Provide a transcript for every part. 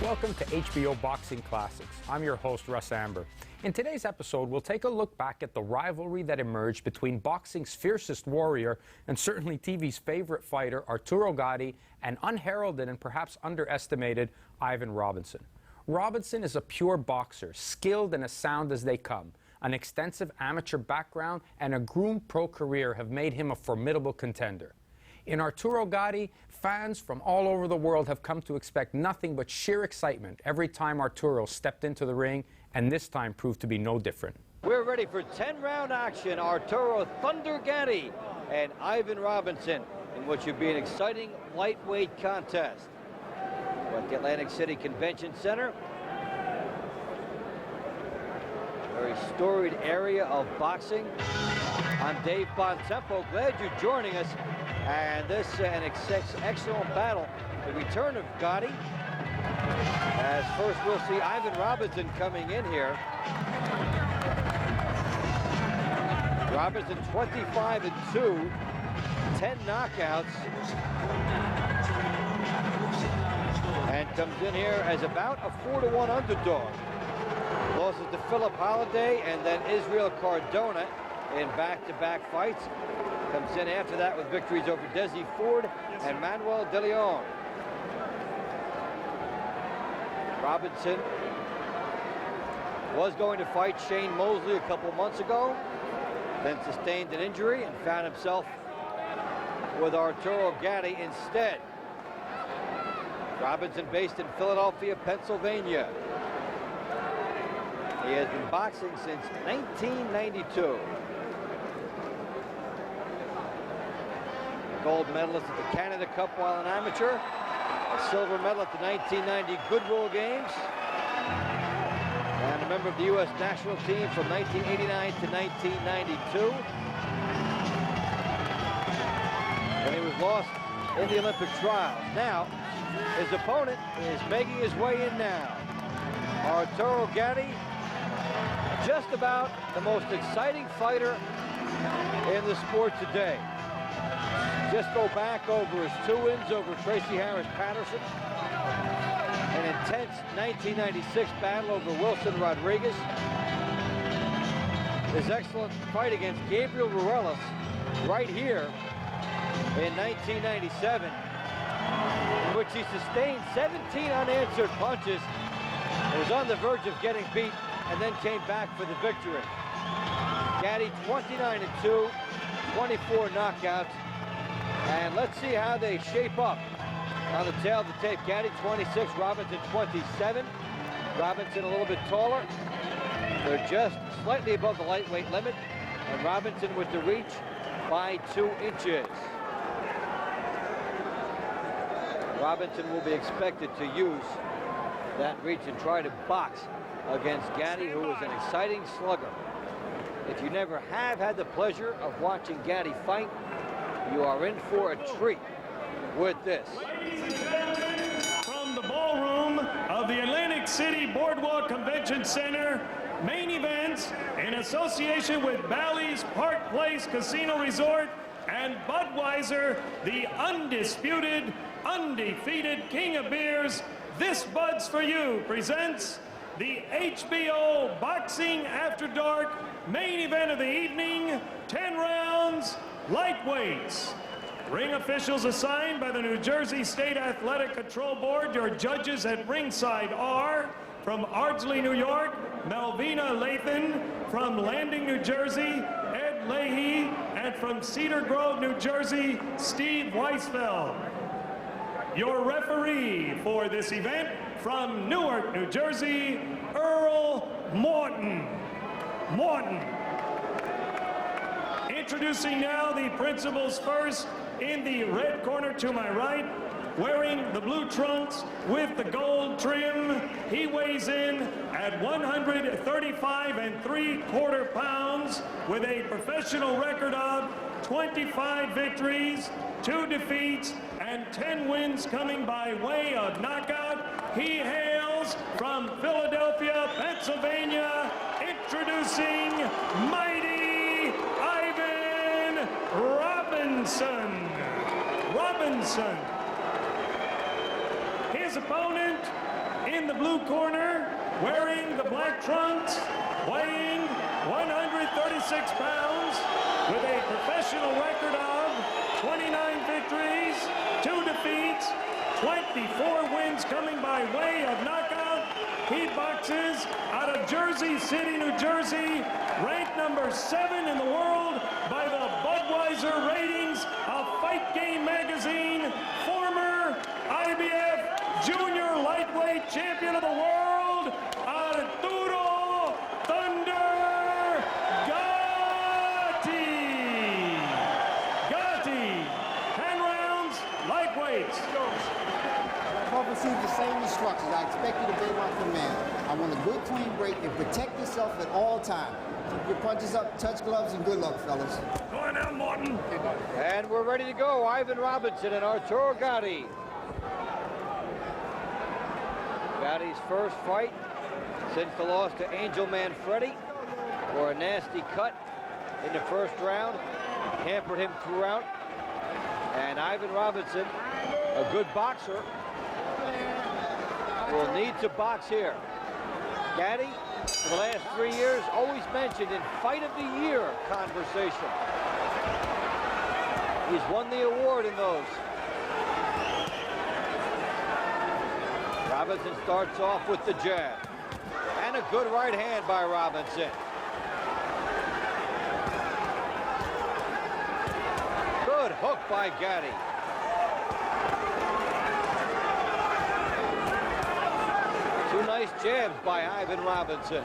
Welcome to HBO Boxing Classics. I'm your host, Russ Amber. In today's episode, we'll take a look back at the rivalry that emerged between boxing's fiercest warrior and certainly TV's favorite fighter, Arturo Gatti, and unheralded and perhaps underestimated Ivan Robinson. Robinson is a pure boxer, skilled and as sound as they come. An extensive amateur background and a groomed pro career have made him a formidable contender. In Arturo Gatti, fans from all over the world have come to expect nothing but sheer excitement every time Arturo stepped into the ring, and this time proved to be no different. We're ready for 10-round action. Arturo Thunder Gatti and Ivan Robinson, in what should be an exciting lightweight contest. We're at the Atlantic City Convention Center. Very storied area of boxing. I'm Dave Bontempo. Glad you're joining us. And this an excellent battle. The return of Gatti. As first we'll see Ivan Robinson coming in here. Robinson 25-2, 10 knockouts. And comes in here as about a 4-1 underdog. Losses to Philip Holiday and then Israel Cardona in back-to-back fights. Comes in after that with victories over Desi Ford and Manuel De Leon. Robinson was going to fight Shane Mosley a couple months ago, then sustained an injury and found himself with Arturo Gatti instead. Robinson based in Philadelphia, Pennsylvania. He has been boxing since 1992. Gold medalist at the Canada Cup while an amateur, a silver medal at the 1990 Goodwill Games, and a member of the U.S. national team from 1989 to 1992. And he was lost in the Olympic trials. Now, his opponent is making his way in now. Arturo Gatti, just about the most exciting fighter in the sport today. Just go back over his 2 wins over Tracy Harris Patterson, an intense 1996 battle over Wilson Rodriguez, his excellent fight against Gabriel Ruelas right here in 1997, in which he sustained 17 unanswered punches and was on the verge of getting beat and then came back for the victory. Gatti 29-2, 24 knockouts. And let's see how they shape up on the tail of the tape. Gatti 26, Robinson 27. Robinson a little bit taller. They're just slightly above the lightweight limit. And Robinson with the reach by 2 inches. Robinson will be expected to use that reach and try to box against Gatti, who is an exciting slugger. If you never have had the pleasure of watching Gatti fight, you are in for a treat with this. Ladies and gentlemen, from the ballroom of the Atlantic City Boardwalk Convention Center, main events in association with Bally's Park Place Casino Resort and Budweiser, the undisputed, undefeated king of beers, This Bud's For You presents the HBO Boxing After Dark main event of the evening, 10 rounds, lightweights. Ring officials assigned by the New Jersey State Athletic Control Board. Your judges at ringside are from Ardsley, New York, Melvina Lathan, from Landing, New Jersey, Ed Leahy, and from Cedar Grove, New Jersey, Steve Weisfeld. Your referee for this event from Newark, New Jersey, Earl Morton. Introducing now the principals first, in the red corner to my right, wearing the blue trunks with the gold trim. He weighs in at 135 3/4 pounds with a professional record of 25 victories, 2 defeats, and 10 wins coming by way of knockout. He hails from Philadelphia, Pennsylvania, introducing mighty Ivan Robinson. His opponent, In the blue corner, wearing the black trunks, weighing 136 pounds, with a professional record of 29 victories, 2 defeats, 24 wins coming by way of knockout. He boxes out of Jersey City, New Jersey, ranked number 7 in the world by the Budweiser ratings of Fight Game magazine, former IBF Junior Lightweight Champion of the World, Arturo Thunder Gatti. Gatti, 10 rounds, lightweights. I've received the same instructions. I expect you to obey my command. I want a good clean break and protect yourself at all times. Keep your punches up, touch gloves, and good luck, fellas. Go on now, Morton. And we're ready to go. Ivan Robinson and Arturo Gatti. Gatti's first fight since the loss to Angel Man Freddy for a nasty cut in the first round. Hampered him throughout. And Ivan Robinson, a good boxer, will need to box here. Gatti, for the last 3 years, always mentioned in Fight of the Year conversation. He's won the award in those. Robinson starts off with the jab. And a good right hand by Robinson. Good hook by Gatti. Two nice jabs by Ivan Robinson.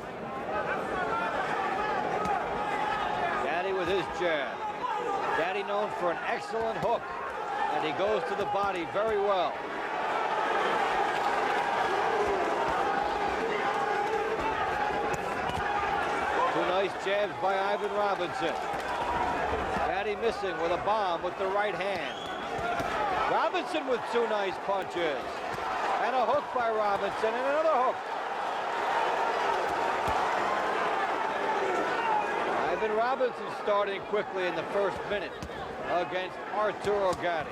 Gatti with his jab. Gatti known for an excellent hook, and he goes to the body very well. Two nice jabs by Ivan Robinson. Gatti missing with a bomb with the right hand. Robinson with two nice punches. And a hook by Robinson, and another hook. Ivan Robinson starting quickly in the first minute against Arturo Gatti.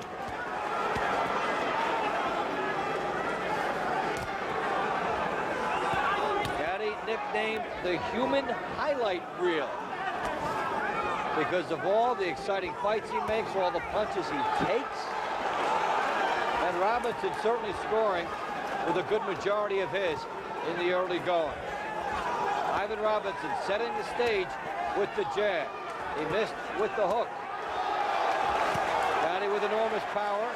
Gatti nicknamed the human highlight reel because of all the exciting fights he makes, all the punches he takes. And Robinson certainly scoring with a good majority of his in the early going. Ivan Robinson setting the stage with the jab. He missed with the hook. Gatti with enormous power.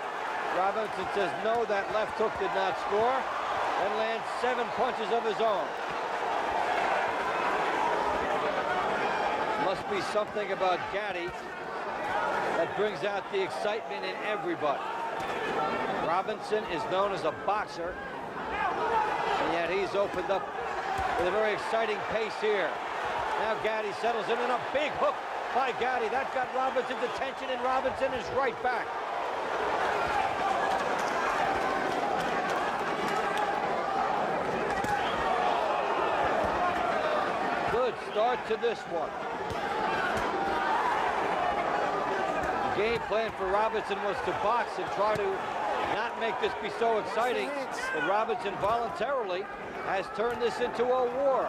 Robinson says no, that left hook did not score, and lands 7 punches of his own. Must be something about Gatti that brings out the excitement in everybody. Robinson is known as a boxer, and yet he's opened up with a very exciting pace here. Now Gatti settles in, and a big hook by Gatti. That got Robinson's attention, and Robinson is right back. Good start to this one. The game plan for Robinson was to box and try to not make this be so exciting, but Robinson voluntarily has turned this into a war.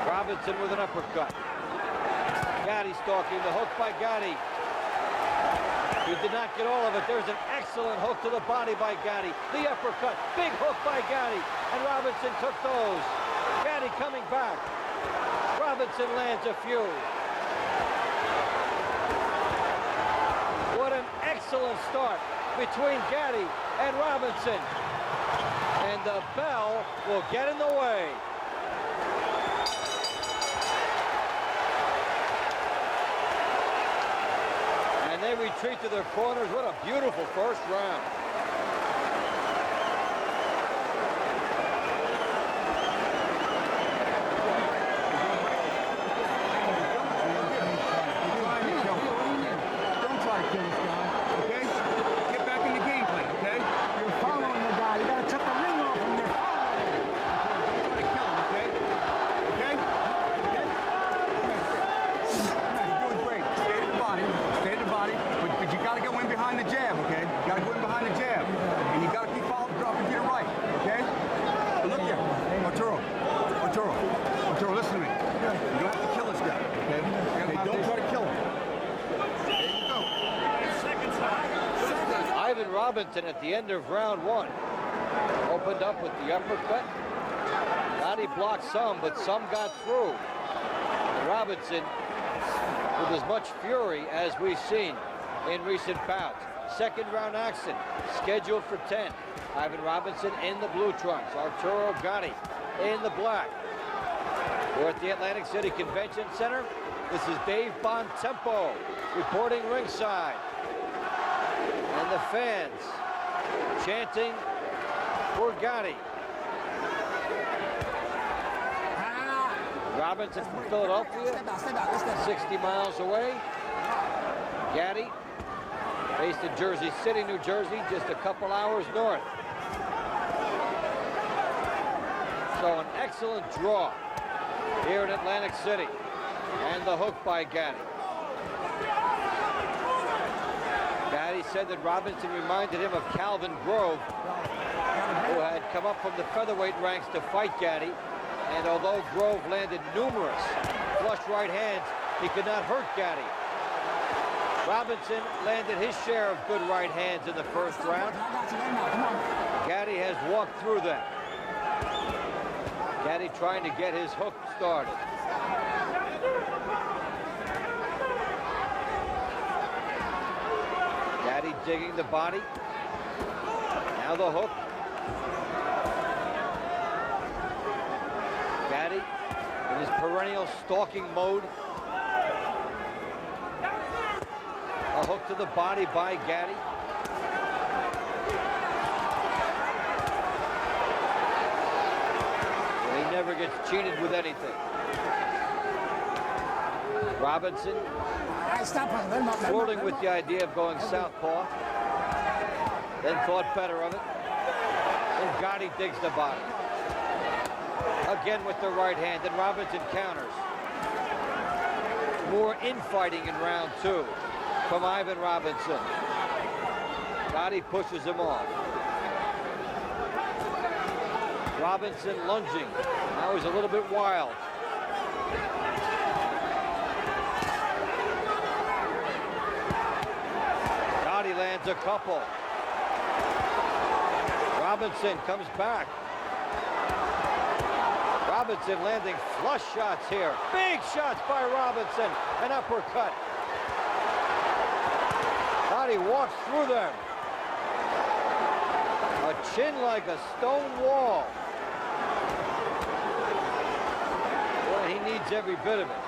Robinson with an uppercut. Gatti stalking, the hook by Gatti. He did not get all of it. There's an excellent hook to the body by Gatti. The uppercut, big hook by Gatti, and Robinson took those. Gatti coming back. Robinson lands a few. What an excellent start between Gatti and Robinson. And the bell will get in the way. And they retreat to their corners. What a beautiful first round. But you got to go in behind the jab, okay? You got to go in behind the jab. Robinson at the end of round 1 opened up with the uppercut. Gatti blocked some, but some got through. And Robinson with as much fury as we've seen in recent bouts. Second round action scheduled for 10. Ivan Robinson in the blue trunks. Arturo Gatti in the black. We're at the Atlantic City Convention Center. This is Dave Bontempo reporting ringside. And the fans chanting for Gatti. Robinson from Philadelphia, 60 miles away. Gatti based in Jersey City, New Jersey, just a couple hours north. So an excellent draw here in Atlantic City. And the hook by Gatti. Gatti said that Robinson reminded him of Calvin Grove, who had come up from the featherweight ranks to fight Gatti. And although Grove landed numerous flush right hands, he could not hurt Gatti. Robinson landed his share of good right hands in the first round. Gatti has walked through them. Gatti trying to get his hook started. Gatti digging the body. Now the hook. Gatti in his perennial stalking mode. A hook to the body by Gatti. And he never gets cheated with anything. Robinson flirting with the idea of going southpaw. Then thought better of it. And Gatti digs the body. Again with the right hand, and Robinson counters. More infighting in round 2 from Ivan Robinson. Gatti pushes him off. Robinson lunging. Now he's a little bit wild. Gatti lands a couple. Robinson comes back. Robinson landing flush shots here. Big shots by Robinson. An uppercut. Gatti walks through them. A chin like a stone wall. Well, he needs every bit of it.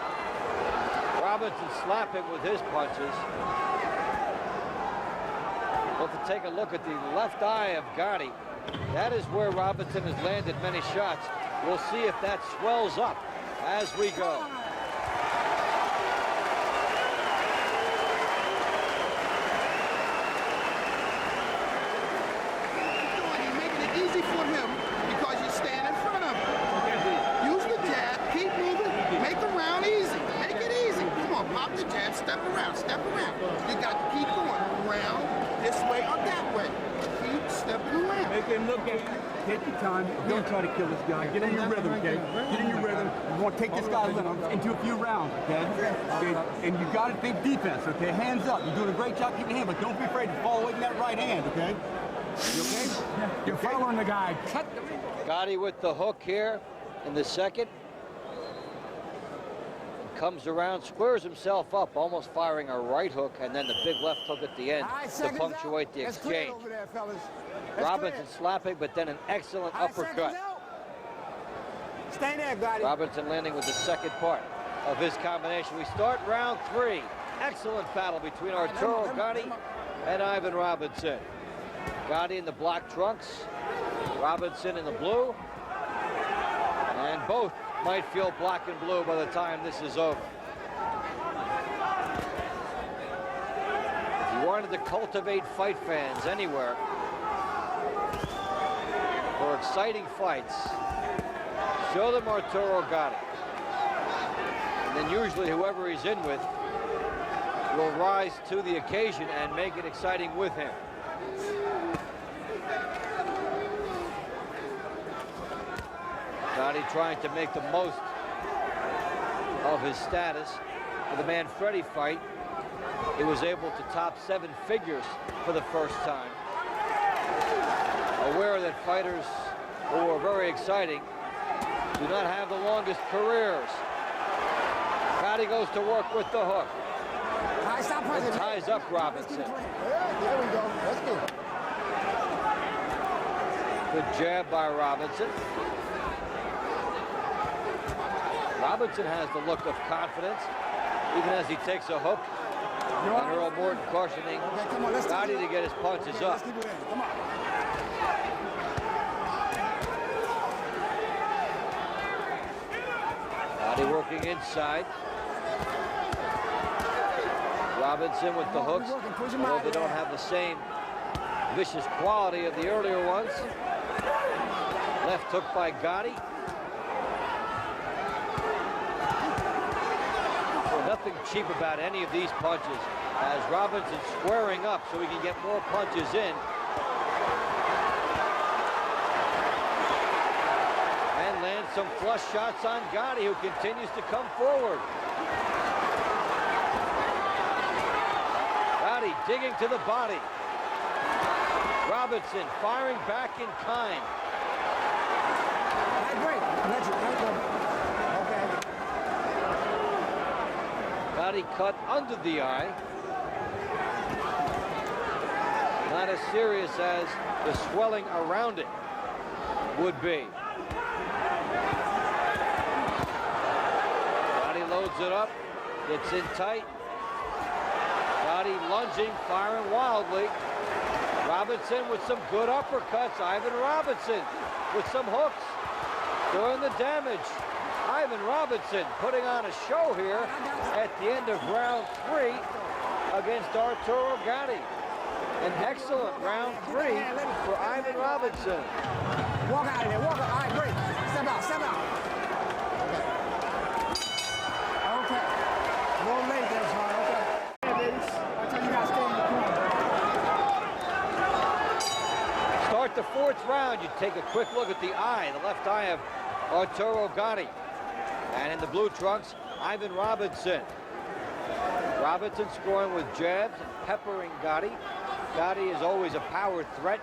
Robinson slapping with his punches. Well, to take a look at the left eye of Gatti, that is where Robinson has landed many shots. We'll see if that swells up as we go. You're making it easy for him because you stand in front of him. Use the jab, keep moving, make the round easy. Make it easy. Come on, pop the jab, step around, step around. You got to keep going around this way or that way. Keep stepping around. Make him look at you. Take your time. Don't try to kill this guy. Get in your rhythm, okay? Get in your rhythm. You want to take this guy into a few rounds, okay? And you got to think defense, okay? Hands up. You're doing a great job keeping your hand, but don't be afraid to fall away from that right hand, okay? You okay? You're following the guy. Gatti with the hook here in the second. Comes around, squares himself up, almost firing a right hook, and then the big left hook at the end to punctuate the exchange. Robinson slapping, but then an excellent uppercut. Stay there, Gatti. Robinson landing with the second part of his combination. We start round 3. Excellent battle between Arturo Gatti and Ivan Robinson. Gatti in the black trunks, Robinson in the blue, and both might feel black and blue by the time this is over. If you wanted to cultivate fight fans anywhere for exciting fights, show them Arturo Gatti. And then usually whoever he's in with will rise to the occasion and make it exciting with him. Gatti trying to make the most of his status. For the Manfredi fight, he was able to top 7 figures for the first time. aware that fighters who are very exciting do not have the longest careers. Gatti goes to work with the hook. And ties up Robinson. Yeah, there we go. That's good. Good jab by Robinson. Robinson has the look of confidence, even as he takes a hook. And Earl Morton cautioning Gatti to get his punches up. Come on. Gatti working inside. Robinson with the hooks, although they don't have the same vicious quality of the earlier ones. Left hook by Gatti. Well, nothing cheap about any of these punches, as Robinson squaring up so he can get more punches in. And lands some flush shots on Gatti, who continues to come forward. Gatti digging to the body. Robinson firing back in kind. Gatti cut under the eye. Not as serious as the swelling around it would be. Gatti loads it up, gets in tight. Gatti lunging, firing wildly. Robinson with some good uppercuts. Ivan Robinson with some hooks doing the damage. Ivan Robinson putting on a show here at the end of round 3 against Arturo Gatti. An excellent round 3 for Ivan Robinson. Walk out of there, walk out. All right, break. Step out, step out. Okay. A little late there, son. Okay. Yeah, ladies. I tell you guys stay in the corner. Start the 4th round. You take a quick look at the eye, the left eye of Arturo Gatti. And in the blue trunks, Ivan Robinson. Robinson scoring with jabs and peppering Gatti. Gatti is always a power threat.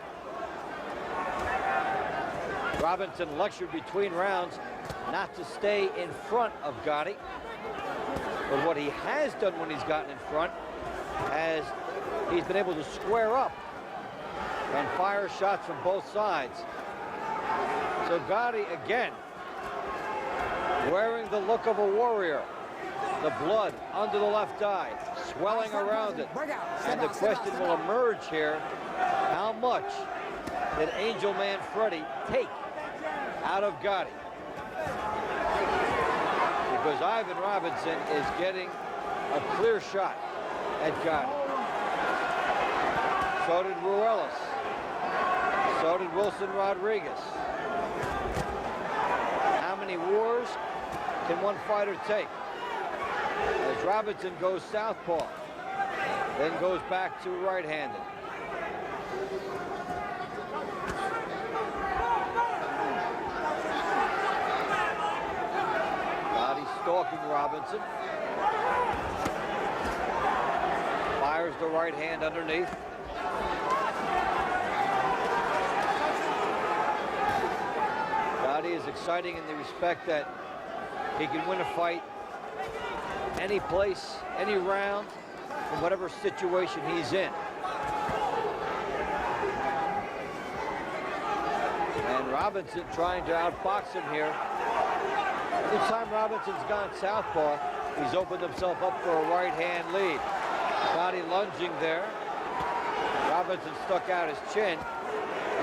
Robinson lectured between rounds not to stay in front of Gatti. But what he has done when he's gotten in front, as he's been able to square up and fire shots from both sides. So Gatti again wearing the look of a warrior. The blood under the left eye, swelling around it. And the question will emerge here, how much did Angel Man Freddy take out of Gatti? Because Ivan Robinson is getting a clear shot at Gatti. So did Ruelas. So did Wilson Rodriguez. How many wars can one fighter take? As Robinson goes southpaw, then goes back to right-handed. Gatti stalking Robinson. Fires the right hand underneath. Gatti is exciting in the respect that he can win a fight any place, any round, in whatever situation he's in. And Robinson trying to outbox him here. Every time Robinson's gone southpaw, he's opened himself up for a right hand lead. Gatti lunging there. Robinson stuck out his chin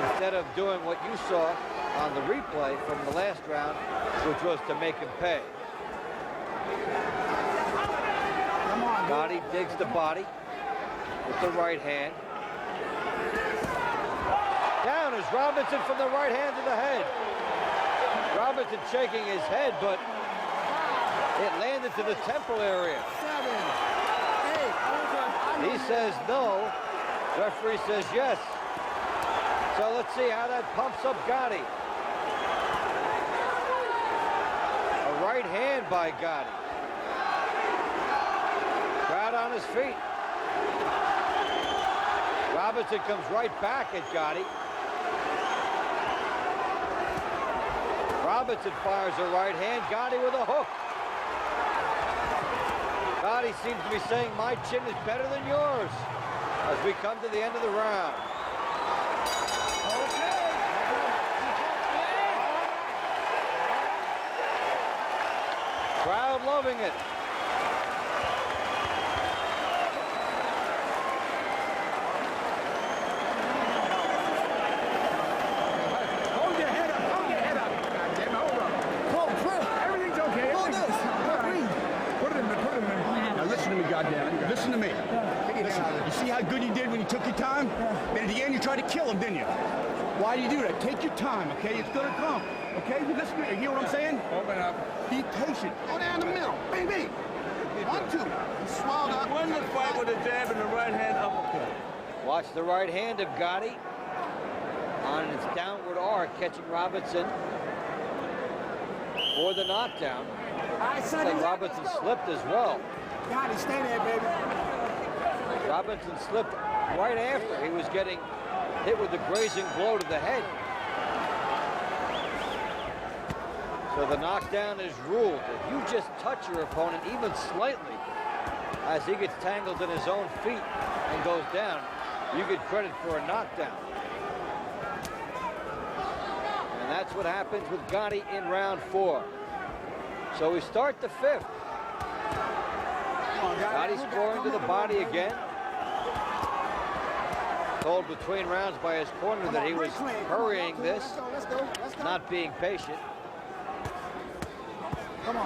instead of doing what you saw on the replay from the last round, which was to make him pay. Gatti digs the body with the right hand. Down is Robinson from the right hand to the head. Robinson shaking his head, but it landed to the temple area. 7, 8. He says no. Referee says yes. So let's see how that pumps up Gatti. A right hand by Gatti. Crowd on his feet. Robinson comes right back at Gatti. Robinson fires a right hand. Gatti with a hook. Gatti seems to be saying, my chin is better than yours, as we come to the end of the round. Crowd loving it. Hold your head up. Hold your head up. Goddamn, hold up. Everything's okay. Everything's all right. Put it in. Now listen to me, goddamn. Listen to me. Listen. You see how good you did when you took your time? Then at the end you tried to kill him, didn't you? Why do you do that? Take your time, okay? It's gonna come. Okay? You listen to me. You hear what I'm saying? Open up. Be patient. Go down the middle. Bang, bang. 1, 2. He swelled up. Win the fight with a jab and a right hand uppercut. Watch the right hand of Gatti on its downward arc, catching Robinson for the knockdown. And Robinson slipped as well. Gotti, stay there, baby. Robinson slipped right after he was getting hit with the grazing blow to the head. So the knockdown is ruled. If you just touch your opponent even slightly as he gets tangled in his own feet and goes down, you get credit for a knockdown. And that's what happens with Gatti in round 4. So we start the 5th. Gatti scoring to the body again. Told between rounds by his corner that he was hurrying this, not being patient.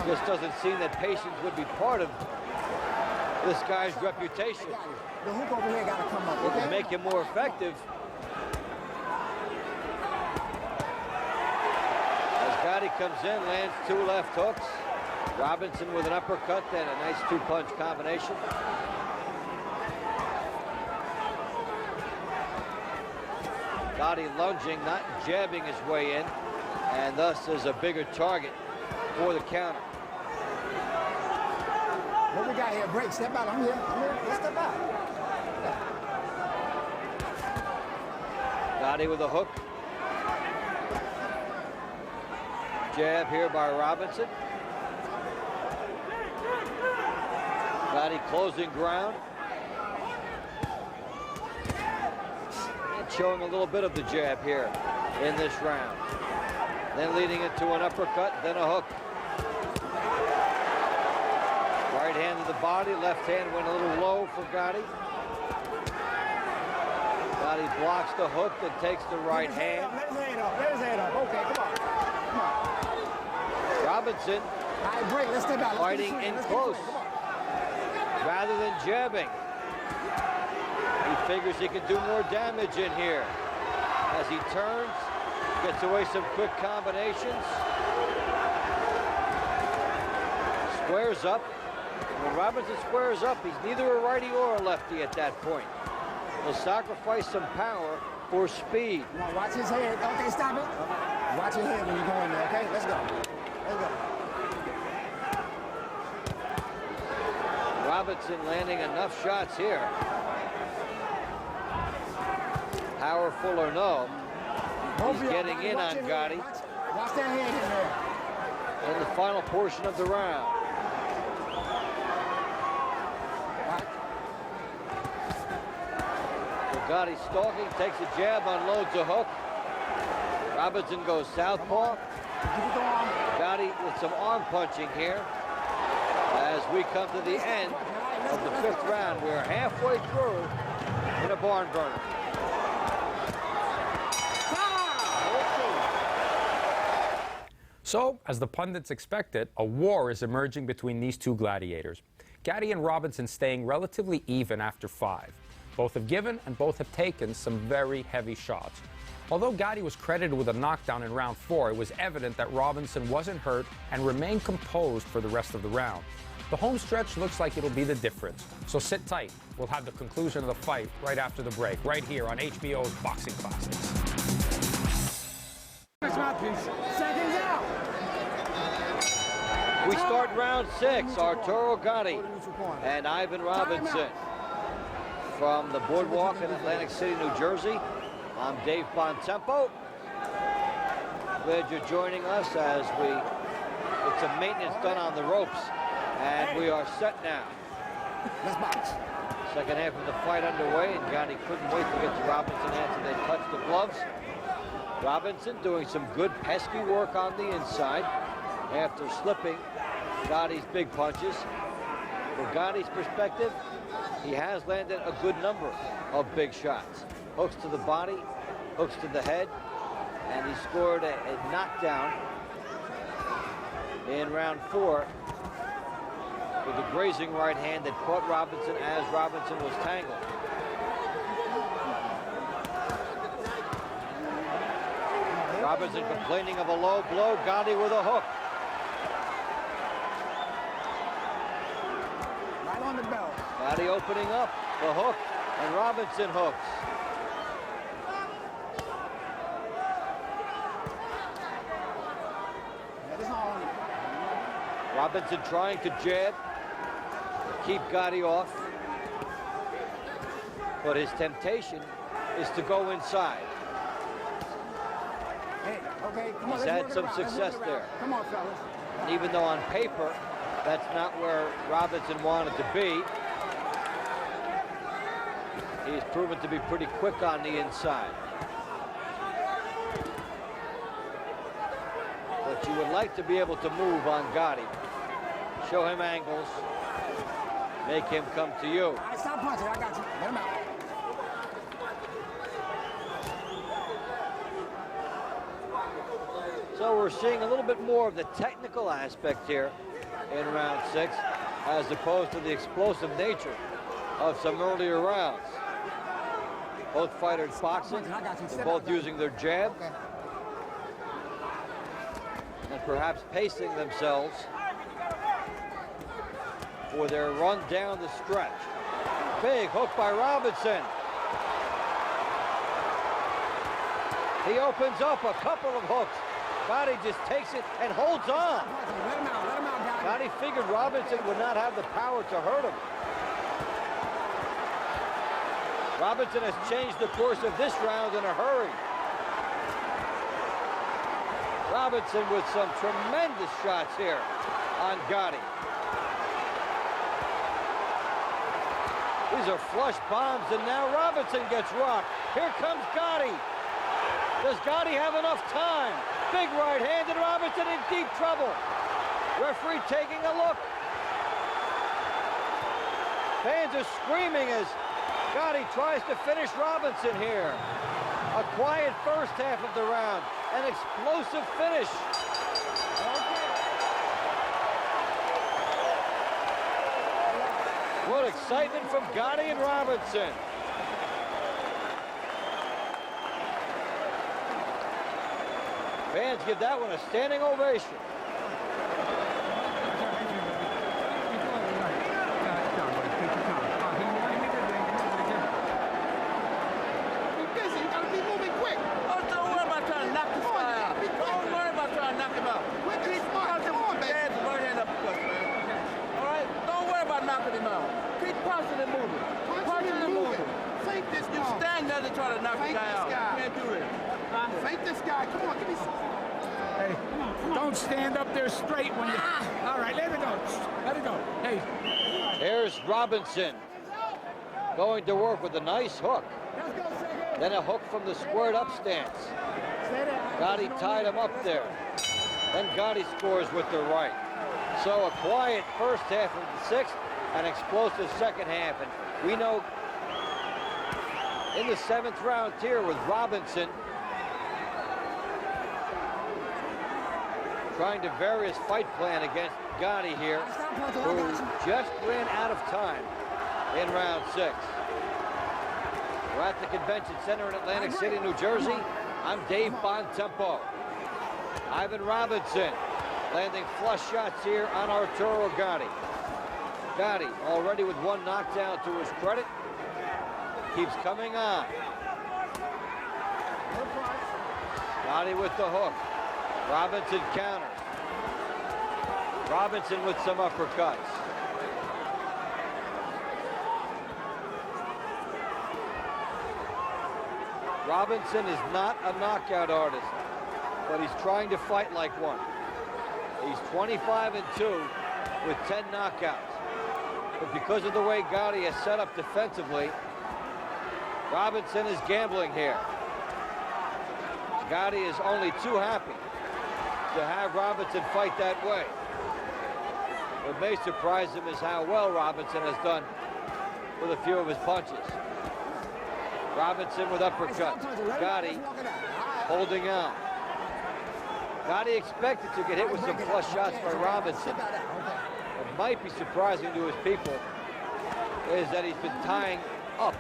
Just doesn't seem that patience would be part of this guy's reputation. The hook over here got to come up. To make him more effective. As Gatti comes in, lands 2 left hooks. Robinson with an uppercut, then a nice 2-punch combination. Gatti lunging, not jabbing his way in, and thus is a bigger target for the counter. What we got here? Break. Step out. I'm here. Let's step out. Gatti with a hook. Jab here by Robinson. Gatti closing ground. And showing a little bit of the jab here in this round. Then leading it to an uppercut, then a hook. Right hand to the body, left hand went a little low for Gatti. Gatti blocks the hook, then takes the right hand. Let his hand up. Let his hand up. Okay, come on. Come on. Robinson All right, break. Let's step out. fighting in close rather than jabbing. He figures he can do more damage in here. As he turns, gets away some quick combinations. Squares up. When Robinson squares up, he's neither a righty or a lefty at that point. He'll sacrifice some power for speed. Now watch his head. Okay, stop it. Watch your head when you go in there, okay? Let's go. Let's go. Robinson landing enough shots here. Powerful or no, he's getting in on Gatti Watch that head in there. in the final portion of the round. So Gatti stalking, takes a jab, unloads a hook. Robinson goes southpaw. Gatti with some arm punching here as we come to the end of the 5th round. We're halfway through in a barn burner. So, as the pundits expected, a war is emerging between these two gladiators. Gatti and Robinson staying relatively even after 5. Both have given and both have taken some very heavy shots. Although Gatti was credited with a knockdown in round 4, it was evident that Robinson wasn't hurt and remained composed for the rest of the round. The home stretch looks like it'll be the difference. So sit tight. We'll have the conclusion of the fight right after the break, right here on HBO's Boxing Classics. Seconds out. We start round 6. Arturo Gatti and Ivan Robinson from the Boardwalk in Atlantic City, New Jersey. I'm Dave Bontempo. Glad you're joining us as we get some maintenance done on the ropes. And we are set now. Let's box. Second half of the fight underway, and Gatti couldn't wait to get to Robinson after they touched the gloves. Robinson doing some good pesky work on the inside after slipping Gatti's big punches. From Gatti's perspective, he has landed a good number of big shots. Hooks to the body, hooks to the head, and he scored a knockdown in round 4 with a grazing right hand that caught Robinson as Robinson was tangled. Robinson complaining of a low blow, Gatti with a hook. Right on the bell. Gatti opening up the hook, and Robinson hooks. That is all. Robinson trying to jab, keep Gatti off. But his temptation is to go inside. Hey, okay, come on. He's had some success there. Come on, fellas. And even though on paper, that's not where Robinson wanted to be, he's proven to be pretty quick on the inside. But you would like to be able to move on Gatti. Show him angles. Make him come to you. All right, stop punching. I got you. Let him out. So we're seeing a little bit more of the technical aspect here in round 6, as opposed to the explosive nature of some earlier rounds. Both fighters boxing, they're both using their jab, and perhaps pacing themselves for their run down the stretch. Big hook by Robinson. He opens up a couple of hooks. Gatti just takes it and holds on. Let him out, Gatti figured Robinson would not have the power to hurt him. Robinson has changed the course of this round in a hurry. Robinson with some tremendous shots here on Gatti. These are flush bombs, and now Robinson gets rocked. Here comes Gatti. Does Gatti have enough time? Big right hand, and Robinson in deep trouble. Referee taking a look. Fans are screaming as Gatti tries to finish Robinson here. A quiet first half of the round, an explosive finish. What excitement from Gatti and Robinson. Fans give that one a standing ovation. Be busy. You gotta be moving quick. Oh, don't worry about trying to knock this guy out. Don't worry about trying to knock him out. Quick and smart. Come on, baby. Jabs, right hand uppercuts, man. All right? Don't worry about knocking him out. Keep punching and moving. Punching and moving. Fake this You guy. stand there to try to knock the Fake guy this out. guy. You can't do it. Fake this guy. Come on, give me some. Hey, don't stand up there straight when you... All right, let it go. Let it go. Hey. Here's Robinson going to work with a nice hook. Then a hook from the squared up stance. Gatti tied him up there. Then Gatti scores with the right. So a quiet first half of the 6th, an explosive second half. And we know in the 7th round here with Robinson trying to vary his fight plan against Gatti here, who just ran out of time in round 6. We're at the Convention Center in Atlantic City, New Jersey. I'm Dave Bontempo. Ivan Robinson landing flush shots here on Arturo Gatti. Gatti already with one knockdown to his credit. Keeps coming on. Gatti with the hook. Robinson counters. Robinson with some uppercuts. Robinson is not a knockout artist. but he's trying to fight like one. He's 25-2 with 10 knockouts. But because of the way Gatti is set up defensively, Robinson is gambling here. Gatti is only too happy to have Robinson fight that way. What may surprise him is how well Robinson has done with a few of his punches. Robinson with uppercuts. Gatti holding on. Gatti expected to get hit with some flush shots by Robinson. What might be surprising to his people is that he's been tying up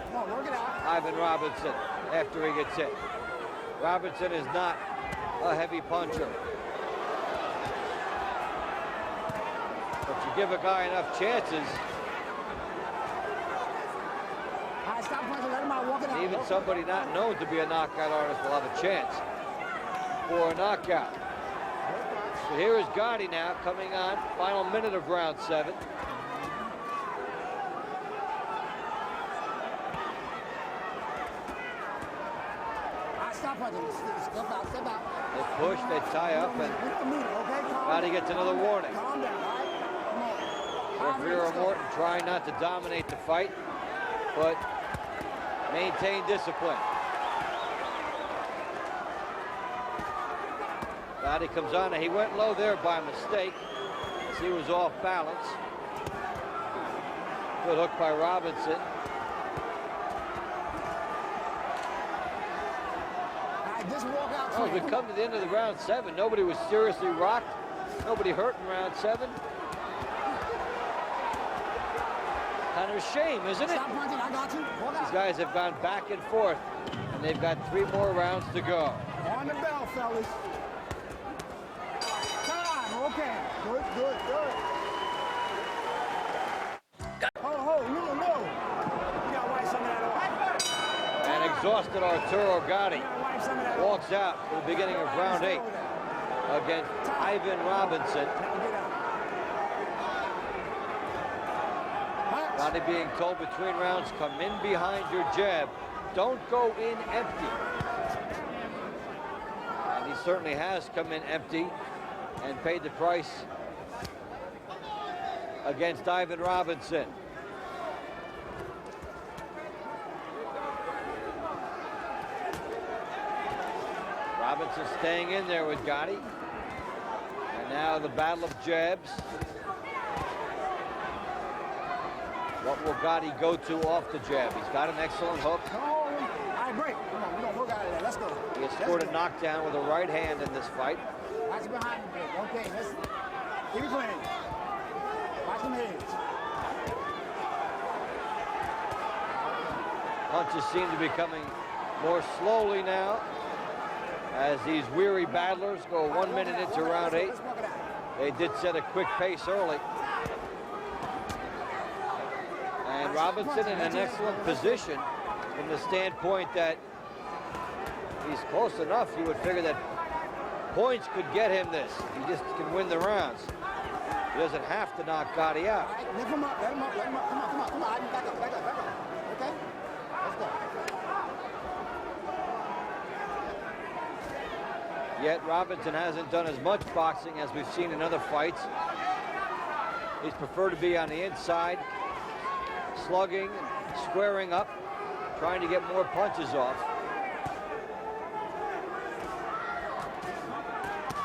Ivan Robinson after he gets hit. Robinson is not a heavy puncher. But you give a guy enough chances, even somebody not known to be a knockout artist will have a chance for a knockout. So here is Gatti now coming on, final minute of round 7. They push, they tie up, and Gatti gets another warning. Referee Morton trying not to dominate the fight, but maintain discipline. Gatti comes on, and he went low there by mistake as he was off balance. Good hook by Robinson. Well, as we come to the end of the round 7, nobody was seriously rocked. Nobody hurt in round 7. Kind of a shame, isn't it? These guys have gone back and forth, and they've got 3 more rounds to go. On the bell, fellas. Time, okay. Good. Oh, no. You gotta wipe some of that off. And exhausted Arturo Gatti walks out for the beginning of round 8 against Ivan Robinson. Gatti being told between rounds, come in behind your jab. Don't go in empty. And he certainly has come in empty and paid the price against Ivan Robinson. Robinson staying in there with Gatti. And now the battle of jabs. What will Gatti go to off the jab? He's got an excellent hook. All right, break. Come on, we're gonna hook out of there. Let's go. He has scored a knockdown with a right hand in this fight. Watch behind the break. Okay, let's keep it clean. Watch them heads. Punches seem to be coming more slowly now as these weary battlers go 1 minute into round 8. They did set a quick pace early. And Robinson in an excellent position from the standpoint that he's close enough. You would figure that points could get him this. He just can win the rounds. He doesn't have to knock Gatti out. Lift him up, let him up. Come on. Back up. Okay? Let's go. Yet Robinson hasn't done as much boxing as we've seen in other fights. He's preferred to be on the inside, slugging, squaring up, trying to get more punches off.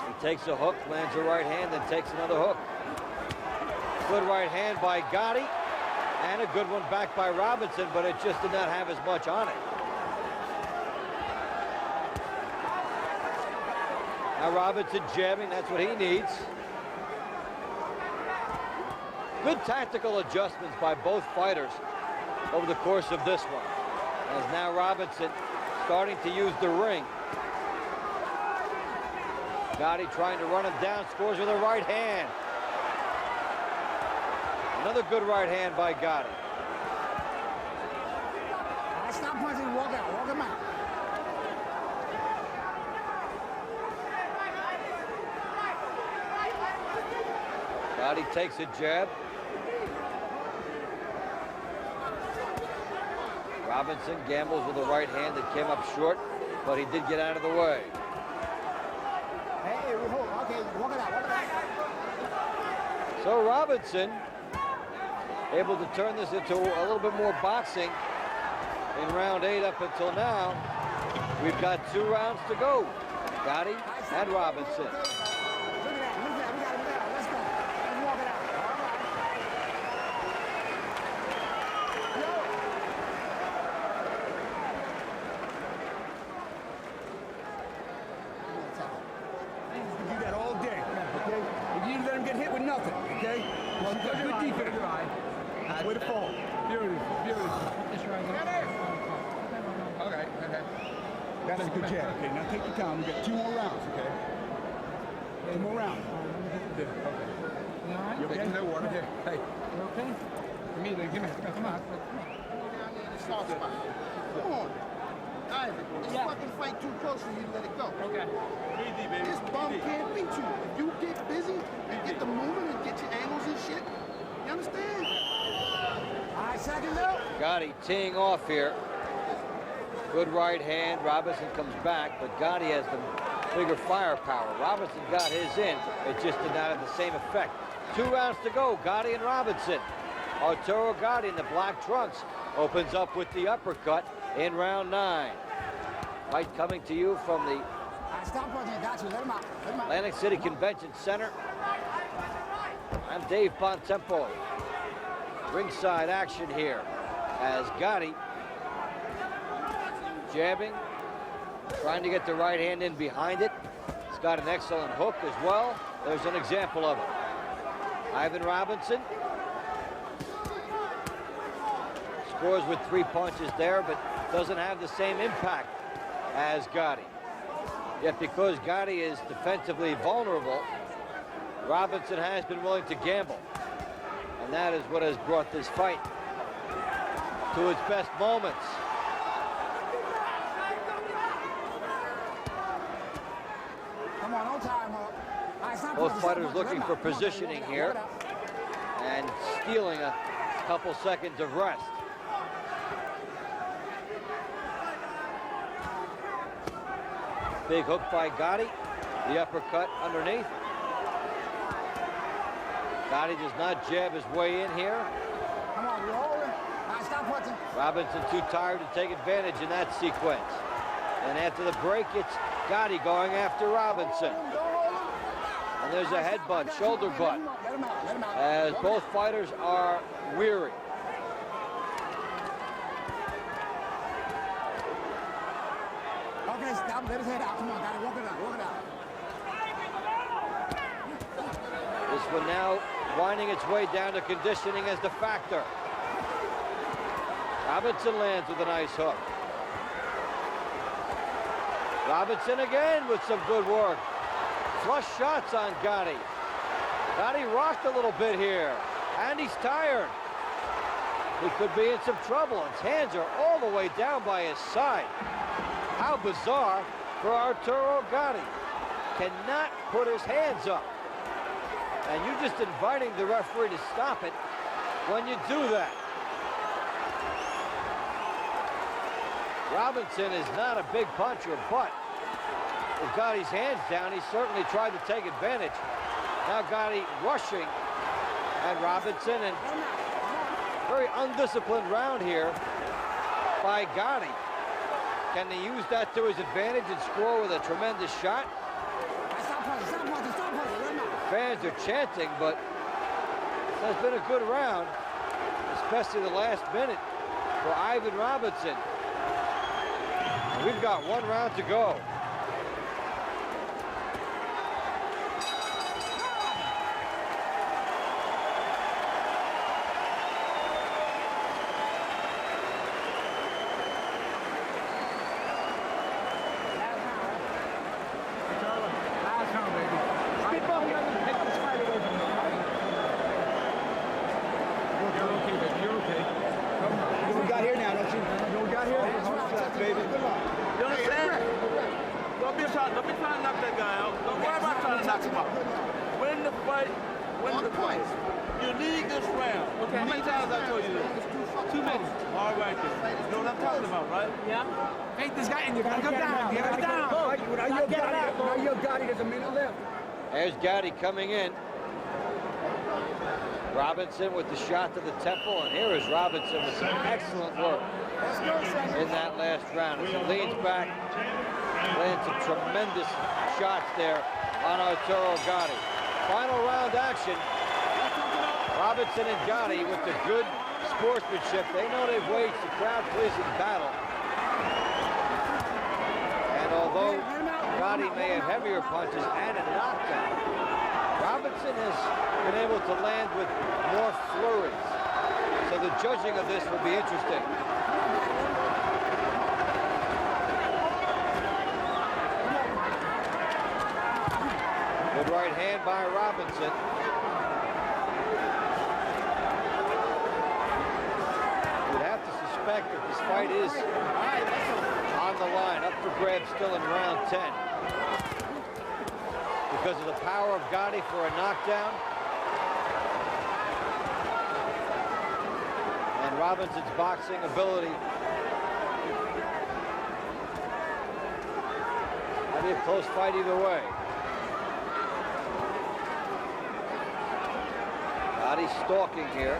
He takes a hook, lands a right hand, then takes another hook. Good right hand by Gatti, and a good one back by Robinson, but it just did not have as much on it. Now Robinson jabbing, that's what he needs. Good tactical adjustments by both fighters over the course of this one. As now Robinson starting to use the ring. Gatti trying to run him down, scores with a right hand. Another good right hand by Gatti. Stop punching, walk him out. Gatti takes a jab. Robinson gambles with a right hand that came up short, but he did get out of the way. So Robinson able to turn this into a little bit more boxing in round 8 up until now. We've got 2 rounds to go. Gatti and Robinson. Do that all day, okay? You let him get hit with nothing, okay? Well, good defense. Way to fall. Beautiful, beautiful. Okay, okay. That's a good jab. Okay, now take your time. We got 2 more rounds, okay? 2 more rounds. Okay. You okay? No water. Okay. Hey. You okay? Give me. Come on. Soft spot. Come on. Ivan, this fucking fight too close for you to let it go. Okay. Easy, baby. This bum can't beat you. If you get busy and get the moving and get your angles and shit, you understand? All right, second up. Gatti teeing off here. Good right hand. Robinson comes back, but Gatti has the bigger firepower. Robinson got his in. It just did not have the same effect. 2 rounds to go. Gatti and Robinson. Arturo Gatti in the black trunks opens up with the uppercut in round 9. Fight coming to you from the Atlantic City Convention Center. I'm Dave Bontempo. Ringside action here as Gatti jabbing, trying to get the right hand in behind it. He's got an excellent hook as well. There's an example of it. Ivan Robinson scores with 3 punches there, but doesn't have the same impact as Gatti. Yet because Gatti is defensively vulnerable, Robinson has been willing to gamble. And that is what has brought this fight to its best moments. Come on, no time up. Both fighters looking for positioning here and stealing a couple seconds of rest. Big hook by Gatti, the uppercut underneath. Gatti does not jab his way in here. Come on, we're holding. All right, stop punching. Robinson too tired to take advantage in that sequence. And after the break, it's Gatti going after Robinson. And there's a headbutt, shoulder butt, as both fighters are weary. Okay, stop. Let his head out. Come on, Gatti. Walk it out. Walk it out. This one now winding its way down to conditioning as the factor. Robinson lands with a nice hook. Robinson again with some good work. Flush shots on Gatti. Gatti rocked a little bit here, and he's tired. He could be in some trouble. His hands are all the way down by his side. How bizarre for Arturo Gatti. Cannot put his hands up. And you're just inviting the referee to stop it when you do that. Robinson is not a big puncher, but with Gotti's hands down, he certainly tried to take advantage. Now Gatti rushing at Robinson, and very undisciplined round here by Gatti. Can he use that to his advantage and score with a tremendous shot? Fans are chanting, but it has been a good round, especially the last minute for Ivan Robinson. And we've got 1 round to go. There's Gatti coming in. Robinson with the shot to the temple, and here is Robinson with some excellent work in that last round. As he leans back, lands some tremendous shots there on Arturo Gatti. Final round action. Robinson and Gatti with the good sportsmanship. They know they've waged a crowd-pleasing battle. And although Gatti may have heavier punches and a knockdown, Robinson has been able to land with more flurries. So the judging of this will be interesting. Good right hand by Robinson. You'd have to suspect that this fight is on the line, up for grabs still in round 10. Because of the power of Gatti for a knockdown. And Robinson's boxing ability. That'd be a close fight either way. Gotti's stalking here.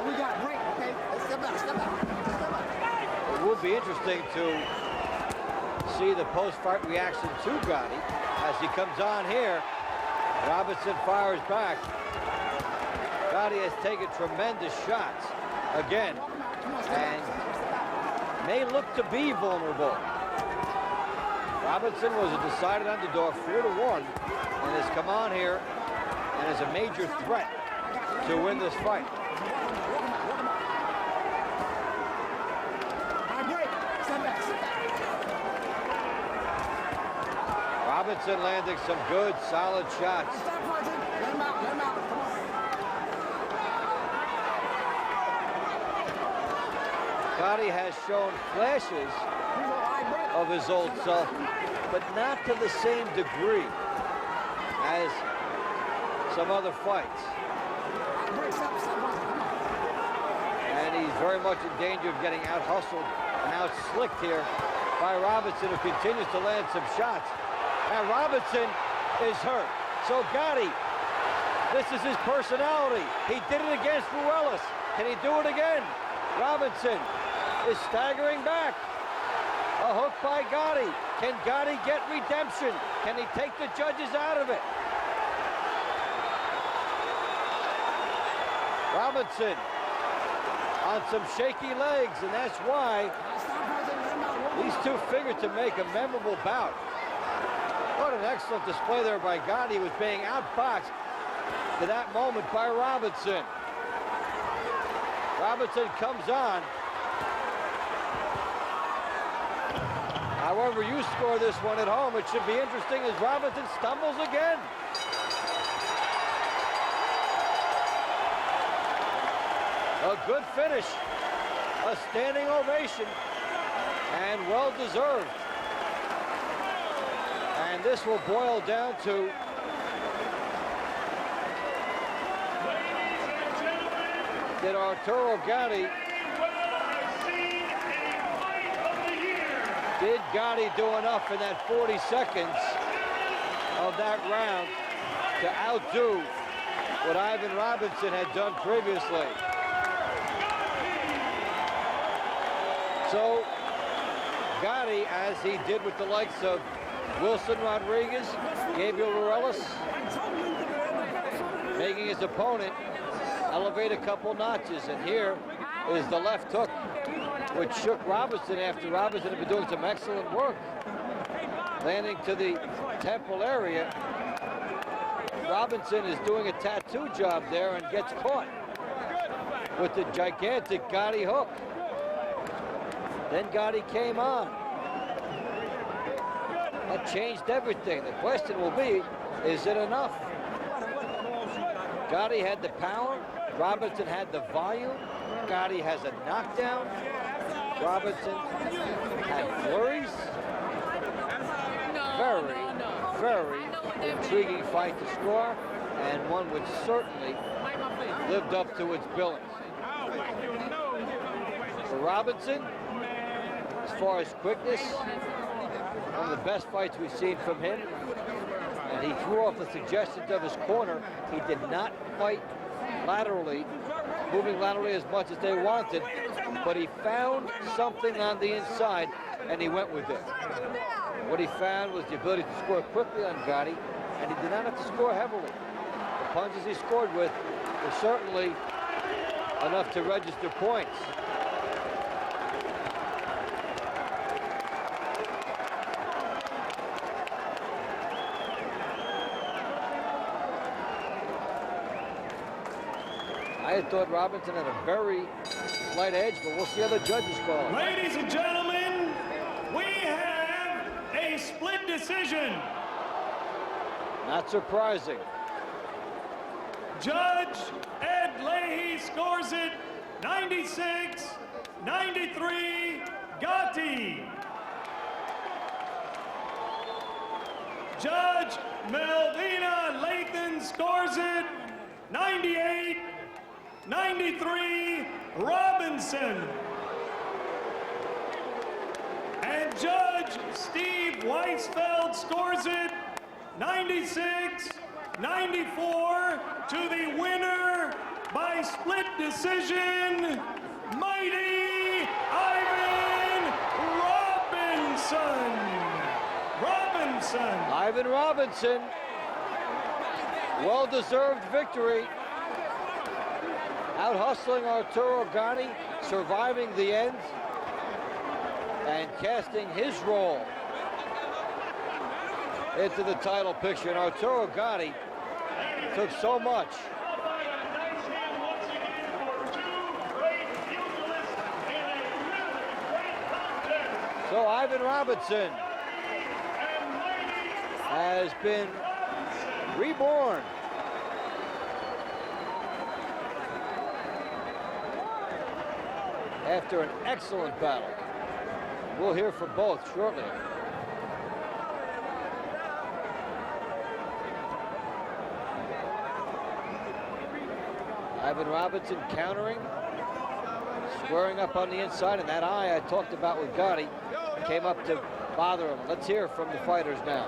We got break, okay? Step back, step back, step back. It would be interesting to see the post-fight reaction to Gatti. As he comes on here, Robinson fires back. Gatti has taken tremendous shots again and may look to be vulnerable. Robinson was a decided underdog, 4-1, and has come on here and is a major threat to win this fight. Robinson landing some good, solid shots. Gatti has shown flashes of his old self, but not to the same degree as some other fights. And he's very much in danger of getting out-hustled and out-slicked here by Robinson, who continues to land some shots. And Robinson is hurt. So Gatti, this is his personality. He did it against Ruelas. Can he do it again? Robinson is staggering back. A hook by Gatti. Can Gatti get redemption? Can he take the judges out of it? Robinson on some shaky legs, and that's why these two figured to make a memorable bout. What an excellent display there by Gatti. He was being outboxed to that moment by Robinson. Robinson comes on. However you score this one at home, it should be interesting as Robinson stumbles again. A good finish, a standing ovation, and well-deserved. And this will boil down to did Arturo Gatti, did Gatti do enough in that 40 seconds of that round to outdo what Ivan Robinson had done previously? So Gatti, as he did with the likes of Wilson Rodriguez, Gabriel Ruelas, making his opponent elevate a couple notches. And here is the left hook, which shook Robinson after Robinson had been doing some excellent work. Landing to the temple area. Robinson is doing a tattoo job there and gets caught with the gigantic Gatti hook. Then Gatti came on. That changed everything. The question will be, is it enough? Gatti had the power. Robinson had the volume. Gatti has a knockdown. Robinson had flurries. Very, very intriguing fight to score, and one which certainly lived up to its billing. For Robinson, as far as quickness, one of the best fights we've seen from him. and he threw off the suggestions of his corner. He did not fight laterally, moving laterally as much as they wanted, but he found something on the inside, and he went with it. What he found was the ability to score quickly on Gatti, and he did not have to score heavily. The punches he scored with were certainly enough to register points. I had thought Robinson had a very slight edge, but we'll see how the judges call it. Ladies and gentlemen, we have a split decision. Not surprising. Judge Ed Leahy scores it 96-93, Gatti. Judge Melvina Lathan scores it 98-93, Robinson. And Judge Steve Weisfeld scores it 96-94 to the winner by split decision, mighty Ivan Robinson. Ivan Robinson, well-deserved victory. Out-hustling Arturo Gatti, surviving the end, and casting his role into the title picture. And Arturo Gatti took so much. So Ivan Robinson has been reborn. After an excellent battle. We'll hear from both shortly. Ivan Robinson countering, squaring up on the inside, and that eye I talked about with Gatti came up to bother him. Let's hear from the fighters now.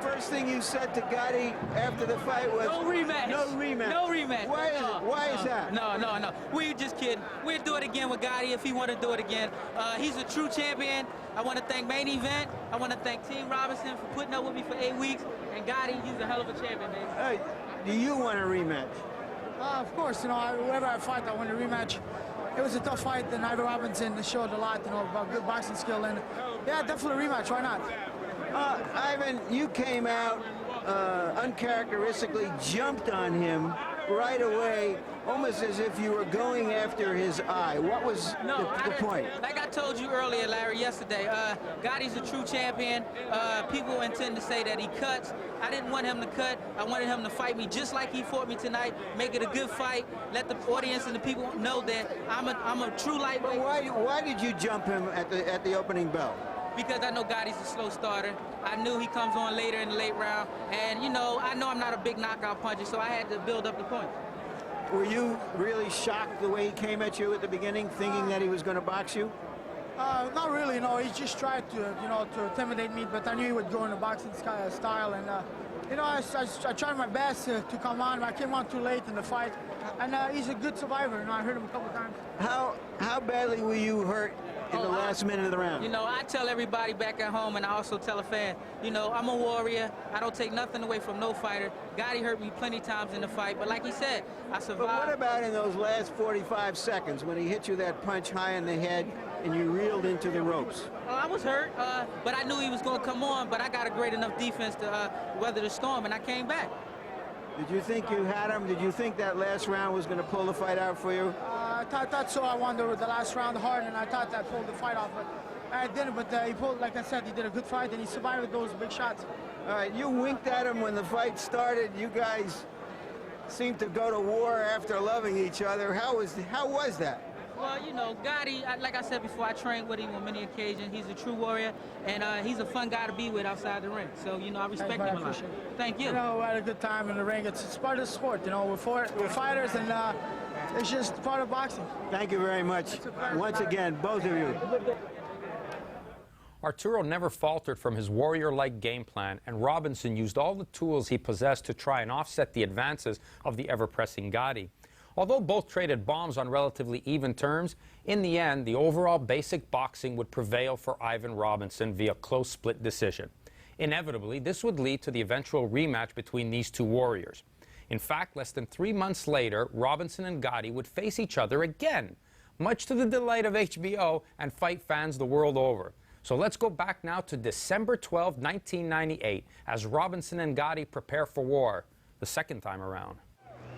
First thing you said to Gatti after the fight was no rematch. No rematch. No rematch. Why is that? No. We just kidding. We'll do it again with Gatti if he want to do it again. He's a true champion. I want to thank Main Event. I want to thank Team Robinson for putting up with me for 8 weeks. And Gatti, he's a hell of a champion, baby. Do you want a rematch? Of course, whoever I fight, I want a rematch. It was a tough fight, and Ivan Robinson showed a lot, about good boxing skill. And yeah, definitely a rematch. Why not? Ivan, you came out uncharacteristically, jumped on him right away, almost as if you were going after his eye. What was the point? Like I told you earlier, Larry, yesterday, Gotti's a true champion. People intend to say that he cuts. I didn't want him to cut. I wanted him to fight me just like he fought me tonight, make it a good fight, let the audience and the people know that I'm a true lightweight. Why did you jump him at the opening bell? Because I know Gotti's a slow starter. I knew he comes on later in the late round. And, I know I'm not a big knockout puncher, so I had to build up the points. Were you really shocked the way he came at you at the beginning, thinking that he was going to box you? Not really, no. He just tried to, to intimidate me, but I knew he would go in the boxing style. And, I tried my best to come on, but I came on too late in the fight. And he's a good survivor. I hurt him a couple times. How badly were you hurt in the last minute of the round? I tell everybody back at home, and I also tell a fan, I'm a warrior. I don't take nothing away from no fighter. Gatti hurt me plenty times in the fight, but like he said, I survived. But what about in those last 45 seconds when he hit you that punch high in the head and you reeled into the ropes? I was hurt, but I knew he was going to come on, but I got a great enough defense to weather the storm, and I came back. Did you think you had him? Did you think that last round was going to pull the fight out for you? I thought so. I won the last round hard, and I thought that pulled the fight off, but I didn't. But he pulled, like I said, he did a good fight, and he survived with those big shots. All right, you winked at him when the fight started. You guys seemed to go to war after loving each other. How was that? Well, Gatti, like I said before, I trained with him on many occasions. He's a true warrior, and he's a fun guy to be with outside the ring. So, I respect him a lot. Thank you. We had a good time in the ring. It's part of the sport. We're fighters, and it's just part of boxing. Thank you very much. Once again, both of you. Arturo never faltered from his warrior-like game plan, and Robinson used all the tools he possessed to try and offset the advances of the ever-pressing Gatti. Although both traded bombs on relatively even terms, in the end, the overall basic boxing would prevail for Ivan Robinson via close split decision. Inevitably, this would lead to the eventual rematch between these two warriors. In fact, less than 3 months later, Robinson and Gatti would face each other again, much to the delight of HBO and fight fans the world over. So let's go back now to December 12, 1998, as Robinson and Gatti prepare for war the second time around.